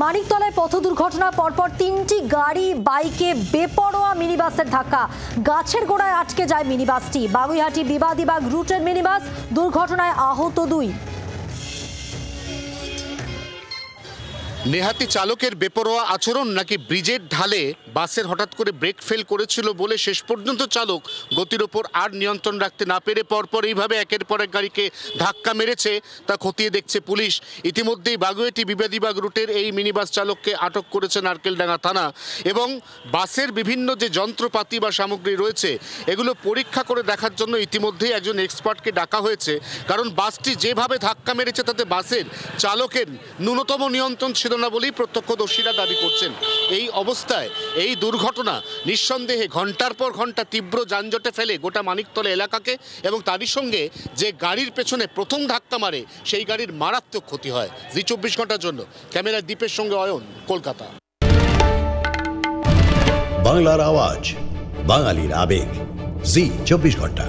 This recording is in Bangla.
মানিকতলায় পথ দুর্ঘটনা পরপর 3টি গাড়ি বাইকে বেপরোয়া মিনিবাসের ধাক্কা। গাছের গোড়ায় আটকে যায় মিনিবাসটি। বাগুইহাটি বিবাদিবাগ রুটের মিনিবাস, দুর্ঘটনায় আহত 2। নেহাতি চালকের বেপরোয়া আচরণ নাকি ব্রিজের ঢালে বাসের হঠাৎ করে ব্রেক ফেল করেছিল বলে শেষ পর্যন্ত চালক গতির ওপর আর নিয়ন্ত্রণ রাখতে না পেরে পরপর এইভাবে একের পর এক গাড়িকে ধাক্কা মেরেছে তা খতিয়ে দেখছে পুলিশ। ইতিমধ্যেই বাগুইহাটি বিবাদিবাগ রুটের এই মিনিবাস চালককে আটক করেছে নারকেলডাঙ্গা থানা এবং বাসের বিভিন্ন যে যন্ত্রপাতি বা সামগ্রী রয়েছে এগুলো পরীক্ষা করে দেখার জন্য ইতিমধ্যেই একজন এক্সপার্টকে ডাকা হয়েছে। কারণ বাসটি যেভাবে ধাক্কা মেরেছে তাতে বাসের চালকের ন্যূনতম নিয়ন্ত্রণ ছিল না বলেই প্রত্যক্ষদর্শীরা দাবি করছেন। এই অবস্থায় এই দুর্ঘটনা নিঃসন্দেহে ঘন্টার পর ঘন্টা তীব্র যানজটে ফেলে গোটা মানিকতলা এলাকাকে এবং তারই সঙ্গে যে গাড়ির পেছনে প্রথম ধাক্কা মারে সেই গাড়ির মারাত্মক ক্ষতি হয়। জি 24 ঘন্টার জন্য ক্যামেরা দীপের সঙ্গে অয়ন, কলকাতা। বাংলার আওয়াজ, বাঙালির আবেগ, জি 24 ঘন্টা।